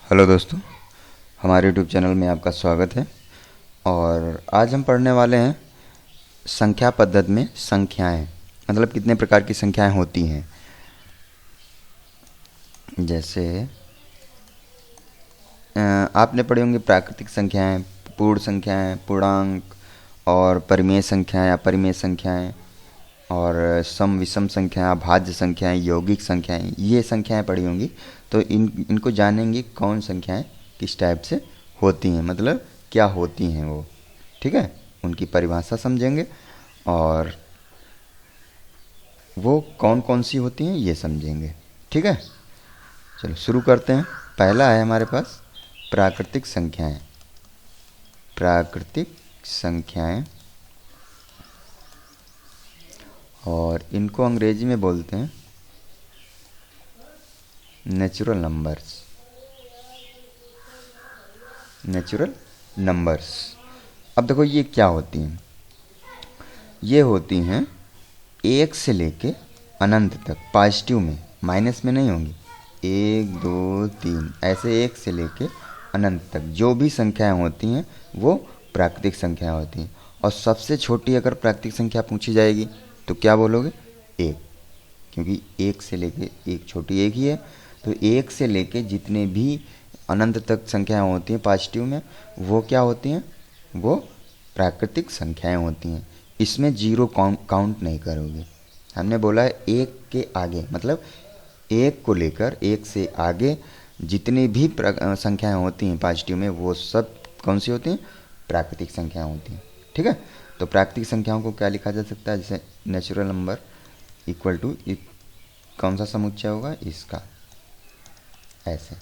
Hello दोस्तों, हमारे YouTube channel में आपका स्वागत है। और आज हम पढ़ने वाले हैं संख्या पद्धति में संख्याएं, मतलब कितने प्रकार की संख्याएं होती हैं। जैसे आपने पढ़ी होंगी प्राकृतिक संख्याएं, पूर्ण संख्याएं, पूर्णांक, और परिमेय संख्याएं, अपरिमेय संख्याएं, और सम विषम संख्याएं, भाज्य संख्याएं, यौगिक संख्याएं, ये संख्याएं पढ़ी होंगी। तो इनको जानेंगे कौन संख्याएं किस टाइप से होती हैं, मतलब क्या होती हैं वो। ठीक है, उनकी परिभाषा समझेंगे और वो कौन कौन सी होती हैं ये समझेंगे। ठीक है, चलो शुरू करते हैं। पहला है हमारे पास प्राकृतिक संख्याएं। प्राकृतिक संख्याएं, और इनको अंग्रेजी में बोलते हैं नेचुरल नंबर्स। Natural numbers. अब देखो ये क्या होती हैं। ये होती हैं एक से लेके अनंत तक, पॉजिटिव में, माइनस में नहीं होंगी। एक दो तीन ऐसे एक से लेके अनंत तक जो भी संख्याएं होती हैं वो प्राकृतिक संख्याएं होती हैं। और सबसे छोटी अगर प्राकृतिक संख्या पूछी जाएगी तो क्या बोलोगे? एक, क्योंकि एक से लेके एक छोटी एक ही है। तो एक से लेके जितने भी अनंत तक संख्याएं होती हैं पॉजिटिव में, वो क्या होती हैं? वो प्राकृतिक संख्याएं होती हैं। इसमें जीरो काउंट नहीं करोगे। हमने बोला है एक के आगे, मतलब एक को लेकर एक से आगे जितनी भी संख्याएं होती हैं पॉजिटिव में, वो सब कौन सी होती हैं? प्राकृतिक संख्याएं होती हैं। ठीक है, तो प्राकृतिक संख्याओं को क्या लिखा जा सकता है? जैसे नेचुरल नंबर इक्वल टू, कौन सा समुच्चय होगा इसका, ऐसे।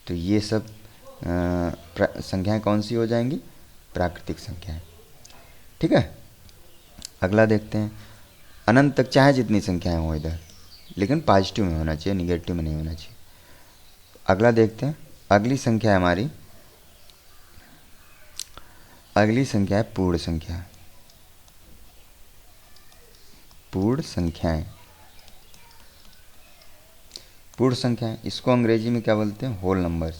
तो ये सब संख्याएं कौन सी हो जाएंगी? प्राकृतिक संख्याएं। ठीक है, अगला देखते हैं। अनंत तक चाहे जितनी संख्याएं हो इधर, लेकिन पॉजिटिव में होना चाहिए, निगेटिव में नहीं होना चाहिए। अगला देखते हैं। अगली संख्या है हमारी, अगली संख्या है पूर्ण संख्या। पूर्ण संख्याएं, पूर्ण संख्याएं, इसको अंग्रेजी में क्या बोलते हैं? Whole numbers.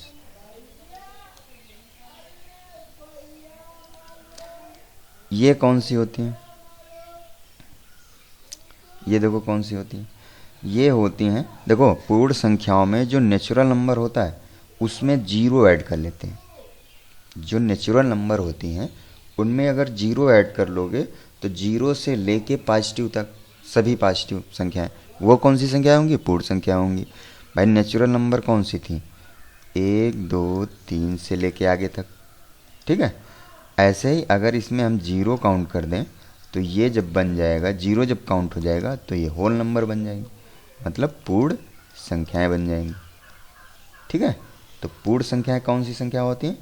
ये कौन सी होती हैं? ये देखो कौन सी होती हैं। ये होती हैं, देखो पूर्ण संख्याओं में जो नेचुरल नंबर होता है उसमें जीरो ऐड कर लेते हैं। जो नेचुरल नंबर होती हैं उनमें अगर जीरो ऐड कर लोगे तो जीरो से लेके पॉजिटिव तक सभी पॉजिटिव संख्याएं, वो कौन सी संख्या होंगी? पूर्ण संख्या होंगी। भाई नेचुरल नंबर कौन सी थी? एक दो तीन से लेके आगे तक। ठीक है, ऐसे ही अगर इसमें हम जीरो काउंट कर दें तो ये जब बन जाएगा, जीरो जब काउंट हो जाएगा तो ये होल नंबर बन जाएंगे, मतलब पूर्ण संख्याएं बन जाएंगी। ठीक है, तो पूर्ण संख्याएं कौन सी संख्या होती हैं?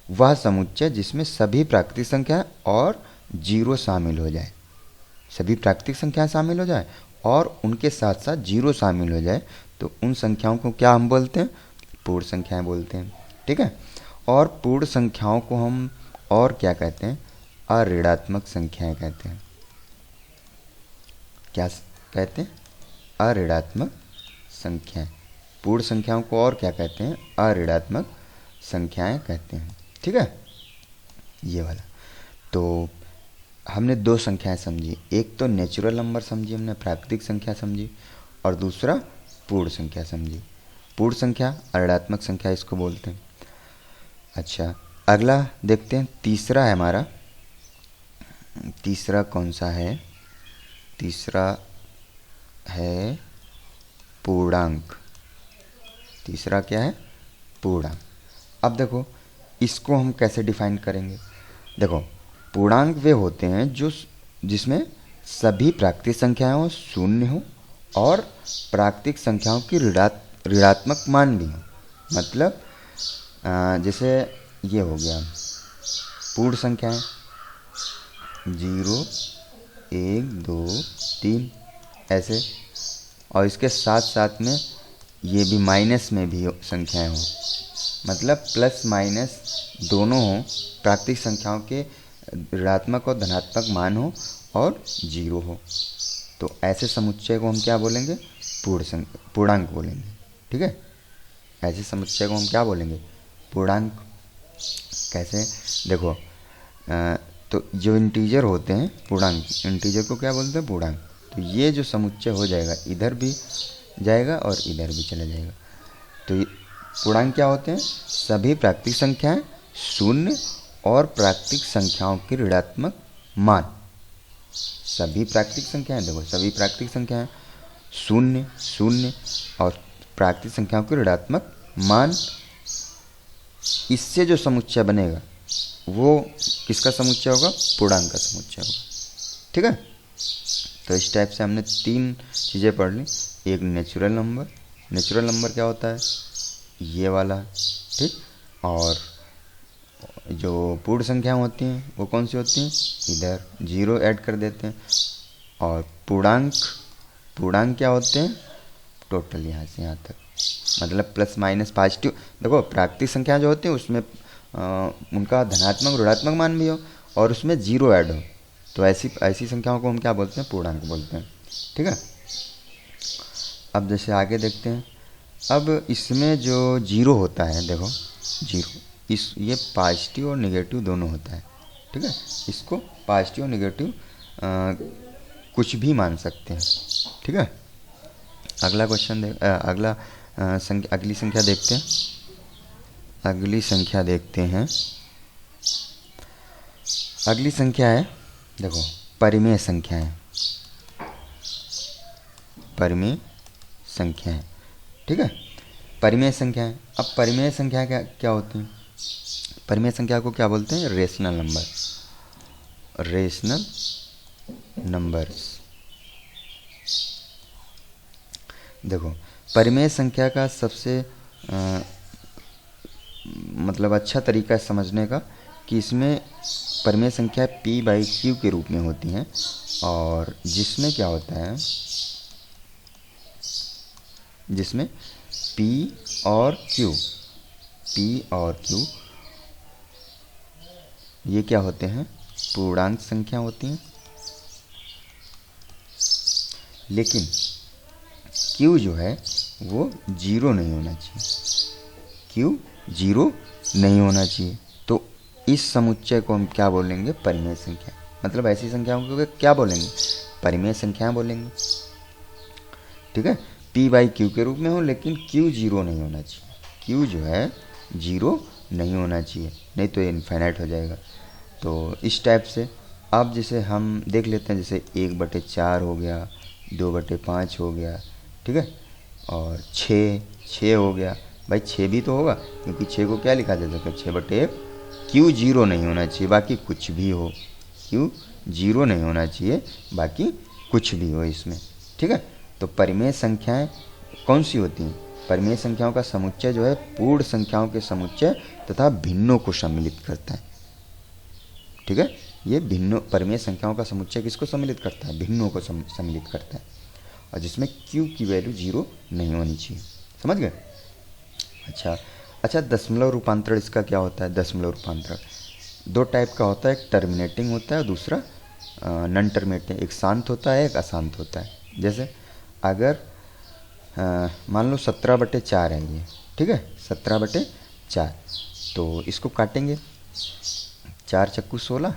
वह समुच्चय जिसमें सभी प्राकृतिक संख्या और जीरो शामिल हो जाए। सभी प्राकृतिक संख्याएं शामिल हो जाए और उनके साथ साथ जीरो शामिल हो जाए, तो उन संख्याओं को क्या हम बोलते हैं? पूर्ण संख्याएं बोलते हैं। ठीक है, और पूर्ण संख्याओं को हम और क्या कहते हैं? अऋणात्मक संख्याएं कहते हैं। क्या कहते हैं? अऋणात्मक संख्याएं। पूर्ण संख्याओं को और क्या कहते हैं? अऋणात्मक संख्याएं कहते हैं। ठीक है, ये वाला। तो हमने दो संख्याएं समझी, एक तो नेचुरल नंबर समझी हमने, प्राकृतिक संख्या समझी, और दूसरा पूर्ण संख्या समझी। पूर्ण संख्या, अऋणात्मक संख्या इसको बोलते हैं। अच्छा, अगला देखते हैं। तीसरा है हमारा, तीसरा कौन सा है? तीसरा है पूर्णांक। तीसरा क्या है? पूर्णांक। अब देखो इसको हम कैसे डिफाइन करेंगे। देखो पूर्णांक वे होते हैं जो जिसमें सभी प्राकृतिक संख्याएं हो, शून्य हो, और प्राकृतिक संख्याओं की ऋणात्मक मान भी हो। मतलब जैसे ये हो गया पूर्ण संख्याएं, जीरो, एक दो तीन ऐसे, और इसके साथ साथ में ये भी माइनस में भी संख्याएं हों, मतलब प्लस माइनस दोनों हों, प्राकृतिक संख्याओं के ऋणात्मक और धनात्मक मान हो और जीरो हो, तो ऐसे समुच्चय को हम क्या बोलेंगे? पूर्णांक बोलेंगे। ठीक है, ऐसे समुच्चय को हम क्या बोलेंगे? पूर्णांक। कैसे? देखो तो जो इंटीजर होते हैं पूर्णांक, इंटीजर को क्या बोलते हैं? पूर्णांक। तो ये जो समुच्चय हो जाएगा इधर भी जाएगा और इधर भी चला जाएगा। तो ये पूर्णांक क्या होते हैं? सभी प्राकृतिक संख्याएं शून्य और प्राकृतिक संख्याओं के ऋणात्मक मान। सभी प्राकृतिक संख्याएं, देखो सभी प्राकृतिक संख्याएं शून्य शून्य और प्राकृतिक संख्याओं के ऋणात्मक मान, इससे जो समुच्चय बनेगा वो किसका समुच्चय होगा? पूर्णांक का समुच्चय होगा। ठीक है। तो इस टाइप से हमने 3 चीज़ें पढ़ ली। एक नेचुरल नंबर, नेचुरल नंबर क्या होता है? ये वाला। ठीक। और जो पूर्ण संख्या होती हैं वो कौन सी होती हैं? इधर 0 ऐड कर देते हैं। और पूर्णांक, पूर्णांक क्या होते हैं? टोटल यहाँ से यहाँ तक, मतलब प्लस माइनस पॉजिटिव। देखो प्राकृतिक संख्या जो होती है उसमें उनका धनात्मक ऋणात्मक मान भी हो और उसमें 0 ऐड हो, तो ऐसी संख्याओं को हम क्या बोलते हैं? पूर्णांक बोलते हैं। ठीक है। अब जैसे आगे देखते हैं। अब इसमें जो 0 होता है, देखो 0 ये पॉजिटिव और नेगेटिव दोनों होता है। ठीक है। इसको पॉजिटिव और नेगेटिव कुछ भी मान सकते हैं। ठीक है। अगला क्वेश्चन अगली संख्या देखते हैं। अगली संख्या देखते हैं। अगली संख्या है, देखो परिमेय संख्या है। परिमेय संख्या है। ठीक है। परिमेय संख्या है। अब परिमेय संख्या क्या होती है? परिमेय संख्या को क्या बोलते हैं? Rational number. Rational numbers. देखो परिमेय संख्या का सबसे मतलब अच्छा तरीका समझने का कि इसमें परिमेय संख्या p/q के रूप में होती हैं, और जिसमें क्या होता है, जिसमें p और q ये क्या होते हैं? पूर्णांक संख्या होती हैं। लेकिन q जो है वो 0 नहीं होना चाहिए। q 0 नहीं होना चाहिए। तो इस समुच्चय को हम क्या बोलेंगे? परिमेय संख्या। मतलब ऐसी संख्याओं को क्या बोलेंगे? परिमेय संख्याएं बोलेंगे। ठीक है। p/q के रूप में हो लेकिन q 0 नहीं होना चाहिए। q जो है 0 नहीं होना चाहिए, नहीं तो ये इनफाइनाइट हो जाएगा। तो इस टाइप से अब जैसे हम देख लेते हैं, जैसे 1/4 हो गया, 2/5 हो गया। ठीक है। और 6 हो गया। भाई 6 भी तो होगा, क्योंकि 6 को क्या लिखा जा सकता है? 6/1। q 0 नहीं होना चाहिए, बाकी कुछ भी हो। q 0 नहीं होना चाहिए, बाकी कुछ भी हो इसमें। ठीक है। तो परिमेय संख्याएं कौन सी होती हैं? परिमेय संख्याओं का समुच्चय जो है पूर्ण संख्याओं के समुच्चय तथा भिन्नों को सम्मिलित करता है। ठीक है। ये भिन्नों, परिमेय संख्याओं का समुच्चय किसको सम्मिलित करता है? भिन्नों को सम्मिलित करता है, और जिसमें q की वैल्यू 0 नहीं होनी चाहिए। समझ गए? अच्छा दशमलव रूपांतरण इसका क्या होता है? दशमलव रूपांतरण 2 टाइप का होता है, एक टर्मिनेटिंग होता है और दूसरा नॉन टर्मिनेटिंग। एक शांत होता है, एक अशांत होता है। जैसे अगर मान लो 17/4 है ये। ठीक है। 17/4, तो इसको काटेंगे। 4 चक्कू 16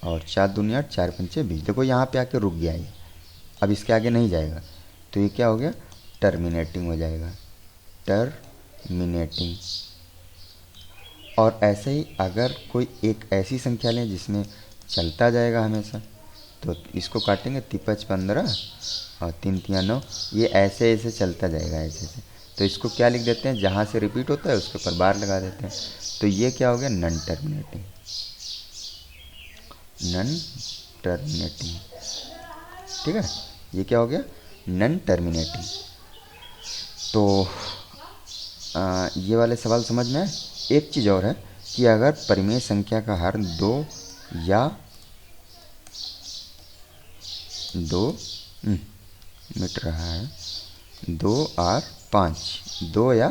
और 4 दूनी 8, 4 पंचे 20। देखो यहाँ पे आके रुक गया ये, अब इसके आगे नहीं जाएगा, तो ये क्या हो गया? टर्मिनेटिंग हो जाएगा। टर्मिनेटिंग। और ऐसे ही अगर कोई एक ऐसी संख्या लें जिसमें चलता जाएगा हमेशा, तो इसको काटेंगे 3×5 = 15 और 3×3 = 9। ये ऐसे ऐसे चलता जाएगा, ऐसे ऐसे। तो इसको क्या लिख देते हैं? जहाँ से रिपीट होता है उसके ऊपर बार लगा देते हैं। तो ये क्या हो गया? Non terminating. Non terminating. ठीक है। ये क्या हो गया? Non terminating. तो ये वाले सवाल समझ में आए? एक चीज़ और है कि अगर परिमेय संख्या का हर 2 या 2 मिट रहा है 2 और 5, 2 या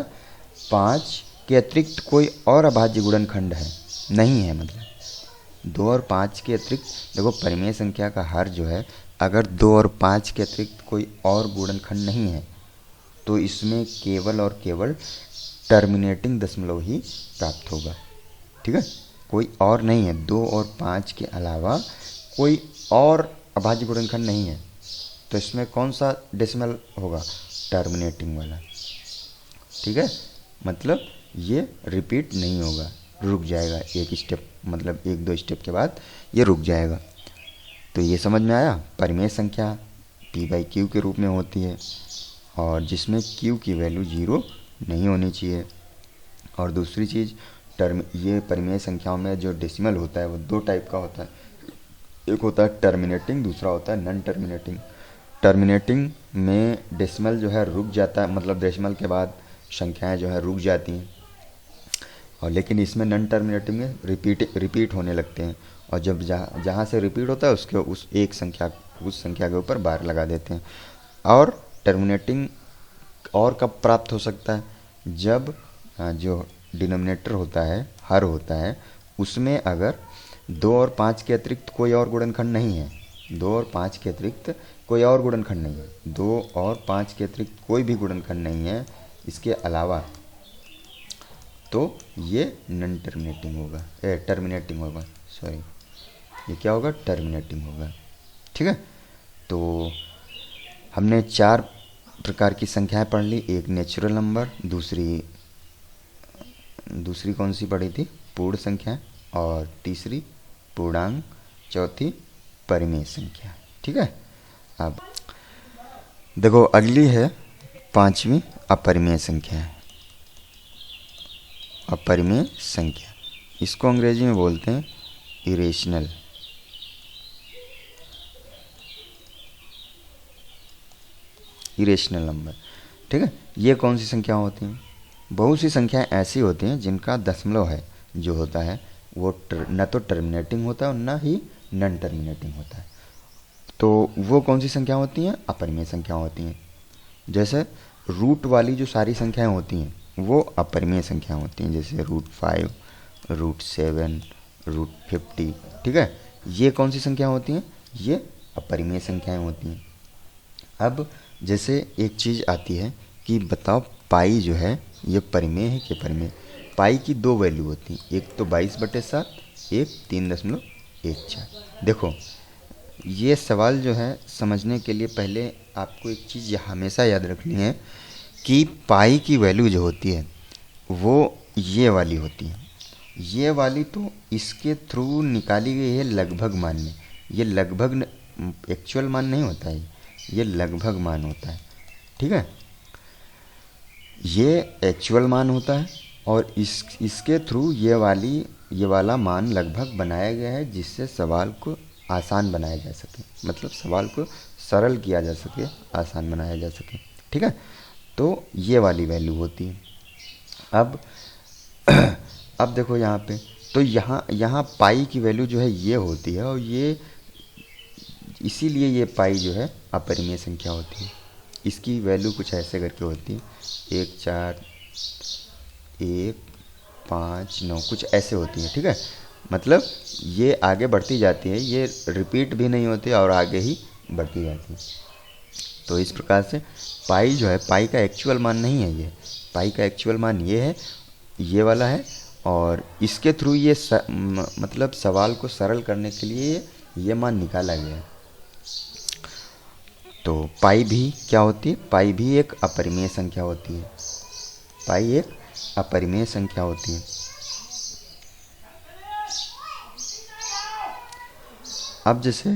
5 के अतिरिक्त कोई और अभाज्य गुणनखंड है नहीं है। मतलब 2 और 5 के अतिरिक्त, देखो परिमेय संख्या का हर जो है, अगर 2 और 5 के अतिरिक्त कोई और गुणनखंड नहीं है तो इसमें केवल और केवल टर्मिनेटिंग दशमलव ही प्राप्त होगा। ठीक है, कोई और नहीं है, 2 और 5 के अलावा कोई और अभाज्य गुणनखंड नहीं है। तो इसमें कौन सा डेसिमल होगा? टर्मिनेटिंग वाला। ठीक है, मतलब ये रिपीट नहीं होगा, रुक जाएगा एक स्टेप, मतलब 1-2 स्टेप के बाद ये रुक जाएगा। तो ये समझ में आया, परिमेय संख्या p/q के रूप में होती है और जिसमें q की वैल्यू 0 नहीं होनी चाहिए। और दूसरी चीज़, ये परिमेय संख्याओं में जो डेसिमल होता है वो 2 टाइप का होता है, एक होता है टर्मिनेटिंग, दूसरा होता है नॉन टर्मिनेटिंग। टर्मिनेटिंग में डेसिमल जो है रुक जाता है, मतलब डेसिमल के बाद संख्याएं जो है रुक जाती हैं, और लेकिन इसमें नॉन टर्मिनेटिंग में रिपीट होने लगते हैं, और जब जहाँ से रिपीट होता है उसके उस संख्या के ऊपर बार लगा देते हैं। और टर्मिनेटिंग और कब प्राप्त हो सकता है? जब जो डिनोमिनेटर होता है, हर होता है, उसमें अगर 2 और 5 के अतिरिक्त कोई और गुणनखंड नहीं है, 2 और 5 के अतिरिक्त कोई और गुणनखंड नहीं है, 2 और 5 के अतिरिक्त कोई भी गुणनखंड नहीं है इसके अलावा, तो ये नॉन टर्मिनेटिंग होगा, टर्मिनेटिंग होगा, सॉरी, ये क्या होगा? टर्मिनेटिंग होगा। ठीक है, तो हमने 4 प्रकार की संख्याएं पढ़ ली। एक नेचुरल नंबर, दूसरी कौन सी पढ़ी थी? पूर्ण संख्या, और तीसरी पूर्णांक, चौथी परिमेय संख्या। ठीक है, अब देखो अगली है 5वीं अपरिमेय संख्या। अपरिमेय संख्या, इसको अंग्रेजी में बोलते हैं इरेशनल। Irrational number. ठीक है, ये कौन सी संख्या होती हैं? बहुत सी संख्याएं ऐसी होती हैं जिनका दशमलव है जो होता है वो न तो टर्मिनेटिंग होता है और न ही नॉन टर्मिनेटिंग होता है। तो वो कौन सी संख्या होती हैं? अपरिमेय संख्या होती हैं। जैसे रूट वाली जो सारी संख्याएं होती हैं वो अपरिमेय संख्या होती हैं, जैसे √5, √7, √50। ठीक है, ये कौन सी संख्या होती हैं? ये अपरिमेय संख्याएं होती हैं। अब जैसे एक चीज़ आती है कि बताओ पाई जो है ये परिमेय है कि परिमेय? पाई की 2 वैल्यू होती हैं, एक तो 22/7, एक 3.14। देखो ये सवाल जो है समझने के लिए पहले आपको एक चीज़ हमेशा याद रखनी है कि पाई की वैल्यू जो होती है वो ये वाली होती है। ये वाली तो इसके थ्रू निकाली गई है लगभग मान में, ये लगभग एक्चुअल मान नहीं होता है, ये लगभग मान होता है। ठीक है, ये एक्चुअल मान होता है और इसके थ्रू ये वाला मान लगभग बनाया गया है जिससे सवाल को आसान बनाया जा सके, मतलब सवाल को सरल किया जा सके, आसान बनाया जा सके। ठीक है, तो ये वाली वैल्यू होती है। अब अब देखो यहाँ पे, तो यहाँ पाई की वैल्यू जो है ये होती है, और ये इसीलिए ये पाई जो है अपरिमेय संख्या होती है। इसकी वैल्यू कुछ ऐसे करके होती है, 1, 4, 1, 5, 9, कुछ ऐसे होती है। ठीक है, मतलब ये आगे बढ़ती जाती है, ये रिपीट भी नहीं होती और आगे ही बढ़ती जाती है। तो इस प्रकार से पाई जो है, पाई का एक्चुअल मान नहीं है ये, पाई का एक्चुअल मान ये है, ये वाला है, और इसके थ्रू ये मतलब सवाल को सरल करने के लिए ये मान निकाला गया है। तो पाई भी क्या होती है? पाई भी एक अपरिमेय संख्या होती है। पाई एक अपरिमेय संख्या होती है। अब जैसे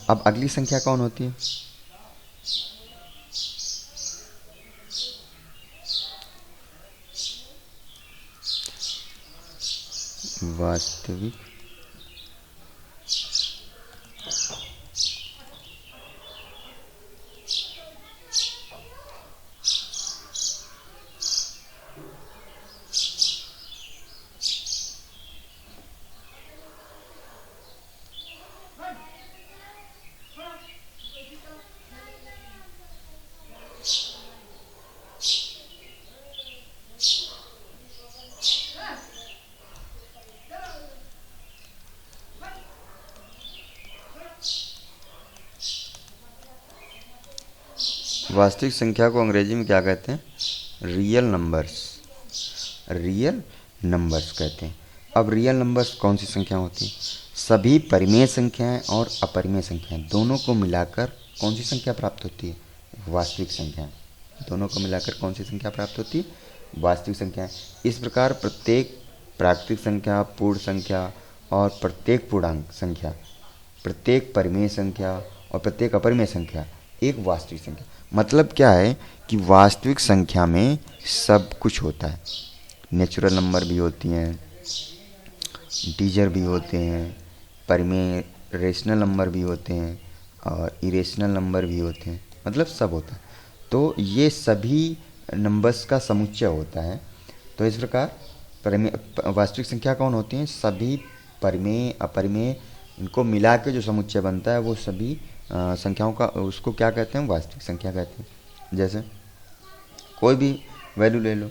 अब अगली संख्या कौन होती है? वास्तविक वास्तविक संख्या को अंग्रेजी में क्या कहते हैं? Real numbers. रियल नंबर्स कहते हैं। अब रियल नंबर्स कौन सी संख्या होती है? सभी परिमेय संख्याएं और अपरिमेय संख्याएं दोनों को मिलाकर कौन सी संख्या प्राप्त होती है? वास्तविक संख्याएं। दोनों को मिलाकर कौन सी संख्या प्राप्त होती है? वास्तविक संख्याएं। इस प्रकार प्रत्येक प्राकृतिक संख्या, पूर्ण संख्या और प्रत्येक पूर्णांक संख्या, प्रत्येक परिमेय संख्या और प्रत्येक अपरिमेय संख्या एक वास्तविक संख्या। मतलब क्या है कि वास्तविक संख्या में सब कुछ होता है। नेचुरल नंबर भी होती हैं, इंटीजर भी होते हैं, परिमेय रेशनल नंबर भी होते हैं और इरेशनल नंबर भी होते हैं, मतलब सब होता है। तो ये सभी नंबर्स का समुच्चय होता है। तो इस प्रकार वास्तविक संख्या कौन होती हैं? सभी परिमेय अपरिमेय इनको मिला के जो समुच्चय बनता है वो सभी संख्याओं का, उसको क्या कहते हैं? वास्तविक संख्या कहते हैं। जैसे कोई भी वैल्यू ले लो।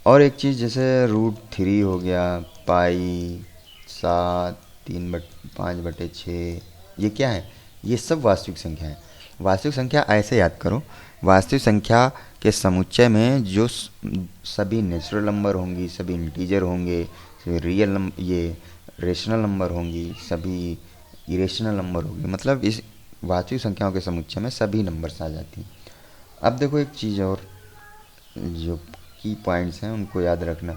और एक चीज़ जैसे √3 हो गया, पाई, 7, 3/5/6, ये क्या है? ये सब वास्तविक संख्या है। वास्तविक संख्या ऐसे याद करो, वास्तविक संख्या के समुच्चय में जो सभी नेचुरल नंबर होंगी, सभी इंटीजर होंगे, सभी रियल नंबर, ये रेशनल नंबर होंगी, सभी इरेशनल नंबर होंगे, मतलब इस वास्तविक संख्याओं के समुच्चय में सभी नंबर्स आ जाती हैं। अब देखो एक चीज़ और, जो की पॉइंट्स हैं उनको याद रखना।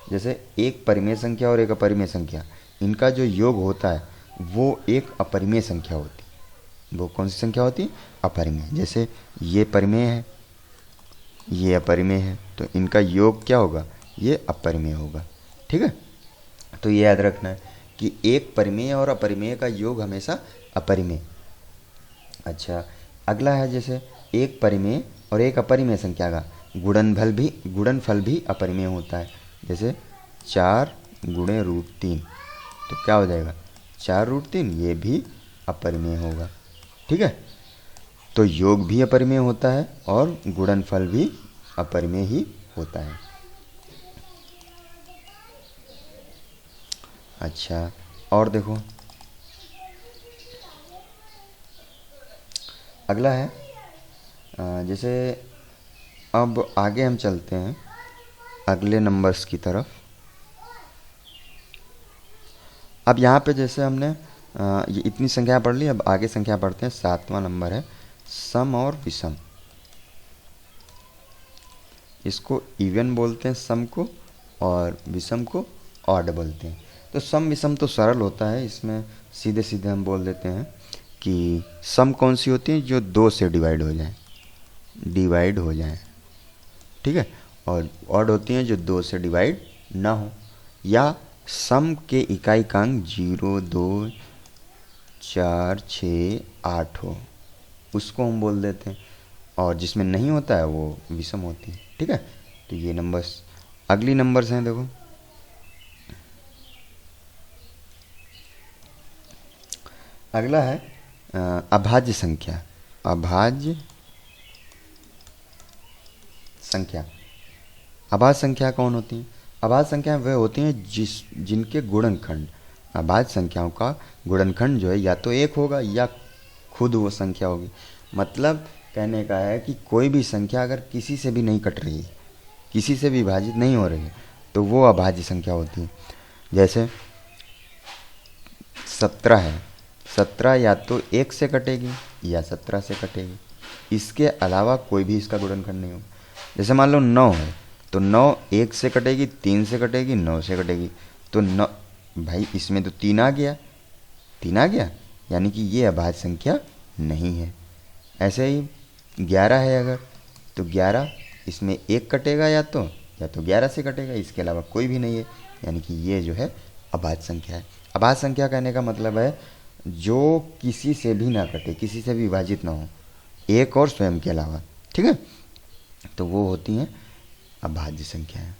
जैसे एक परिमेय संख्या और एक अपरिमेय संख्या, इनका जो योग होता है वो एक अपरिमेय संख्या होती है। वो कौन सी संख्या होती है? अपरिमेय। जैसे ये परिमेय है, ये अपरिमेय है, तो इनका योग क्या होगा? ये अपरिमेय होगा। ठीक है, तो ये याद रखना है कि एक परिमेय और अपरिमेय का योग हमेशा अपरिमेय। अच्छा, अगला है जैसे एक परिमेय और एक अपरिमेय संख्या का गुणनफल भी अपरिमेय होता है। जैसे 4 गुणे √3, तो क्या हो जाएगा? 4√3, ये भी अपरिमेय होगा। ठीक है, तो योग भी अपरिमेय होता है और गुणनफल भी अपरिमेय ही होता है। अच्छा, और देखो अगला है जैसे अब आगे हम चलते हैं अगले नंबर्स की तरफ। अब यहाँ पे जैसे हमने ये इतनी संख्या पढ़ ली, अब आगे संख्या पढ़ते हैं। 7वां नंबर है सम और विषम। इसको इवन बोलते हैं सम को, और विषम को ऑड बोलते हैं। तो सम विषम तो सरल होता है, इसमें सीधे सीधे हम बोल देते हैं कि सम कौन सी होती है? जो 2 से डिवाइड हो जाए। ठीक है, और ऑड होती हैं जो 2 से डिवाइड ना हो, या सम के इकाई-कांक 0, 2, 4, 6, 8 हो, उसको हम बोल देते हैं। और जिसमें नहीं होता है वो विषम होती है। ठीक है, तो ये नंबर्स, अगली नंबर्स हैं देखो। अगला है अभाज्य संख्या। अभाज्य संख्या कौन होती है? अभाज्य संख्या वे होती हैं जिनके गुणनखंड, अभाज्य संख्याओं का गुणनखंड जो है या तो 1 होगा या खुद वो संख्या होगी। मतलब कहने का है कि कोई भी संख्या अगर किसी से भी नहीं कट रही है, किसी से भी विभाजित नहीं हो रही है, तो वो अभाज्य संख्या होती है। जैसे 17 है, 17 या तो 1 से कटेगी या 17 से कटेगी, इसके अलावा कोई भी इसका गुणनखंड नहीं होगा। जैसे मान लो 9 है, तो 9 1 से कटेगी, 3 से कटेगी, 9 से कटेगी, तो 9 भाई इसमें तो 3 आ गया, यानी कि ये अभाज्य संख्या नहीं है। ऐसे ही 11 है अगर, तो 11 इसमें 1 कटेगा या तो 11 से कटेगा, इसके अलावा कोई भी नहीं है, यानी कि ये जो है अभाज्य संख्या है। अभाज्य संख्या कहने का मतलब है जो किसी से भी ना कटे, किसी से भी विभाजित ना हो, एक और स्वयं के अलावा। ठीक है, तो वो होती हैं अभाज्य संख्याएं।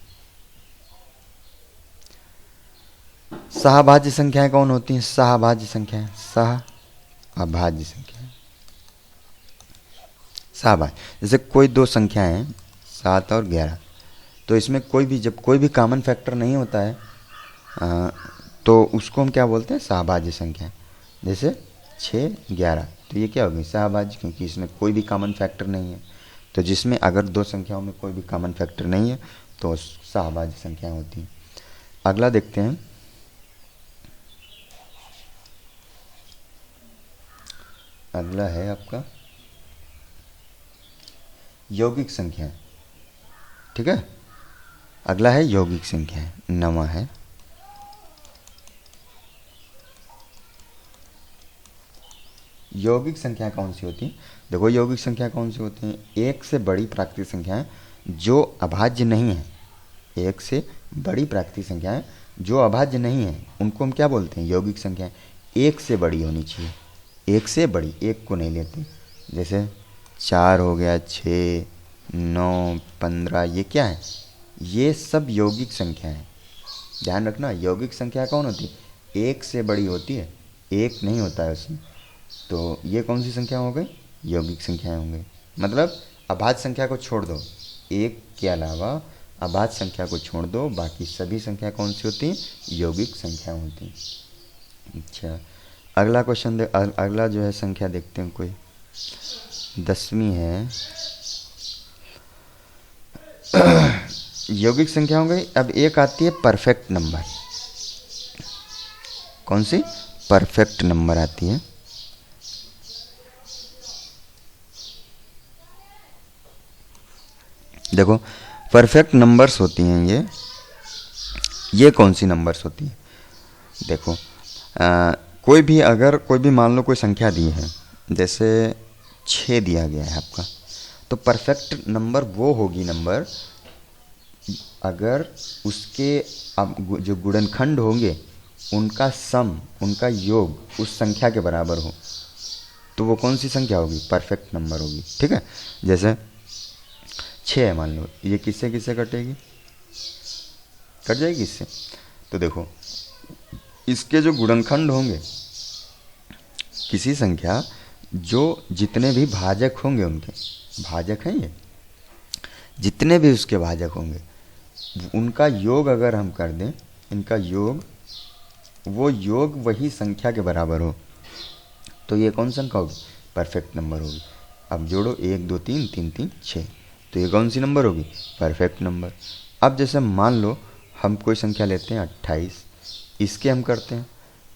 सहभाज्य संख्याएं कौन होती हैं? सहभाज्य संख्याएं, सहअभाज्य संख्याएं। सहभाज्य, जैसे कोई 2 संख्याएं हैं 7 और 11, तो इसमें जब कोई भी कॉमन फैक्टर नहीं होता है तो उसको हम क्या बोलते हैं? सहभाज्य संख्या। जैसे 6, 11, तो ये क्या होगी, सहभाज्य, क्योंकि इसमें कोई भी कॉमन फैक्टर नहीं है। तो जिसमें अगर दो संख्याओं में कोई भी कॉमन फैक्टर नहीं है तो सहभाज्य संख्याएं होती हैं। अगला देखते हैं, अगला है आपका यौगिक संख्याएं। ठीक है, अगला है यौगिक संख्याएं, नवा है। यौगिक संख्या कौन सी होती है? देखो यौगिक संख्या कौन सी होती हैं, एक से बड़ी प्राकृतिक संख्याएं जो अभाज्य नहीं है। एक से बड़ी प्राकृतिक संख्याएं जो अभाज्य नहीं है उनको हम क्या बोलते हैं, यौगिक संख्याएं। एक से बड़ी होनी चाहिए, एक से बड़ी, एक को नहीं लेते। जैसे 4 हो गया, 6, 9, 15, ये क्या है, ये सब यौगिक संख्या है। ध्यान रखना, यौगिक संख्या कौन होती है, एक से बड़ी होती है, एक नहीं होता है उसमें। तो ये कौन सी संख्या हो गई, यौगिक संख्याएं होंगी। मतलब अभाज्य संख्या को छोड़ दो, एक के अलावा अभाज्य संख्या को छोड़ दो, बाकी सभी संख्या कौन सी होती हैं, यौगिक संख्या होती हैं। अच्छा, अगला क्वेश्चन अगला जो है संख्या देखते हैं, कोई 10वीं है। यौगिक संख्या हो गई। अब एक आती है परफेक्ट नंबर। कौन सी, परफेक्ट नंबर आती है। देखो परफेक्ट नंबर्स होती हैं ये कौन सी नंबर्स होती हैं, देखो कोई भी, अगर कोई भी मान लो कोई संख्या दी है, जैसे 6 दिया गया है आपका, तो परफेक्ट नंबर वो होगी नंबर अगर उसके अब जो गुणनखंड होंगे उनका सम, उनका योग उस संख्या के बराबर हो, तो वो कौन सी संख्या होगी, परफेक्ट नंबर होगी। ठीक है, जैसे 6 है मान लो, ये किससे किससे कटेगी, कट जाएगी इससे। तो देखो इसके जो गुणनखंड होंगे, किसी संख्या जो जितने भी भाजक होंगे, उनके भाजक हैं ये, जितने भी उसके भाजक होंगे उनका योग अगर हम कर दें, इनका योग, वो योग वही संख्या के बराबर हो, तो ये कौन संख्या होगी, परफेक्ट नंबर होगी। अब जोड़ो 1 2 3 3 3 6, तो ये कौन सी नंबर होगी, परफेक्ट नंबर। अब जैसे मान लो हम कोई संख्या लेते हैं 28, इसके हम करते हैं,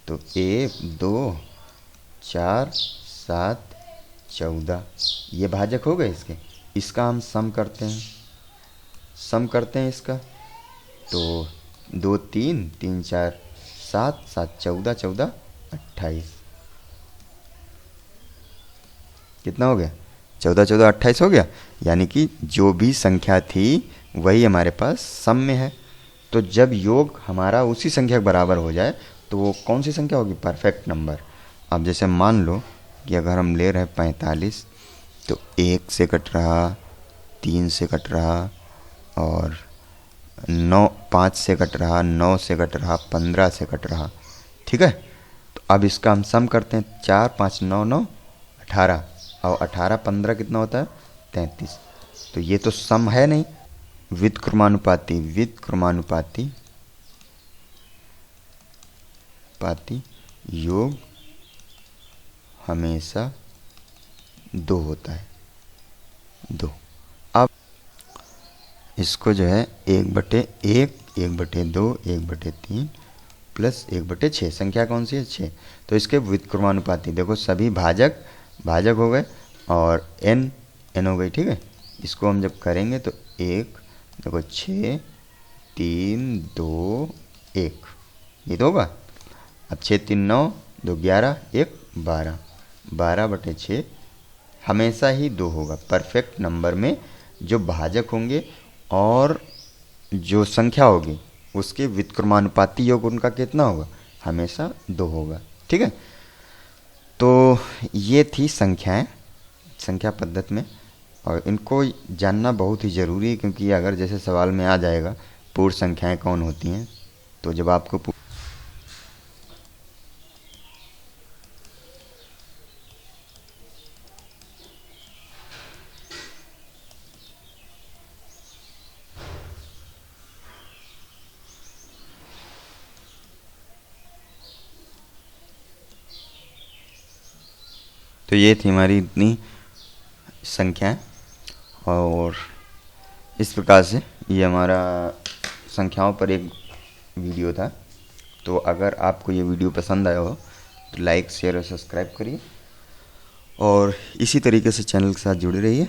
तो 1 2 4 7 14, ये भाजक हो गए इसके, इसका हम सम करते हैं, सम करते हैं इसका, तो 2 3 3 4 7 7 14 14 28, कितना हो गया, 14 14 28 हो गया। यानी कि जो भी संख्या थी वही हमारे पास सम में है। तो जब योग हमारा उसी संख्या के बराबर हो जाए तो वो कौन सी संख्या होगी, परफेक्ट नंबर। अब जैसे मान लो कि अगर हम ले रहे हैं 45, तो 1 से कट रहा, 3 से कट रहा, और 9 5 से कट रहा, 9 से कट रहा, 15 से कट रहा। ठीक है, तो अब इसका हम सम करते हैं, 4 5 9 9 18, और 18 15 कितना होता है, 33। तो ये तो सम है नहीं, व्युत्क्रमानुपाती, व्युत्क्रमानुपाती पाती योग हमेशा 2 होता है, 2। अब इसको जो है 1/1, 1/2, 1/3 प्लस 1/6, संख्या कौन सी है, 6। तो इसके व्युत्क्रमानुपाती, देखो सभी भाजक भाजक हो गए और n n हो गई। ठीक है, इसको हम जब करेंगे तो 1, देखो 6 3 2 1, ये तो होगा। अब 6 3 9 2 11 1 12, 12/6 हमेशा ही 2 होगा। परफेक्ट नंबर में जो भाजक होंगे और जो संख्या होगी उसके व्युत्क्रमानुपाती योग उनका कितना होगा, हमेशा 2 होगा। ठीक है, तो ये थी संख्याएं, संख्या पद्धति में, और इनको जानना बहुत ही ज़रूरी है, क्योंकि अगर जैसे सवाल में आ जाएगा पूर्ण संख्याएं कौन होती हैं, तो जब आपको तो ये थी हमारी इतनी संख्याएं, और इस प्रकार से ये हमारा संख्याओं पर एक वीडियो था। तो अगर आपको ये वीडियो पसंद आया हो तो लाइक, शेयर और सब्सक्राइब करिए, और इसी तरीके से चैनल के साथ जुड़े रहिए।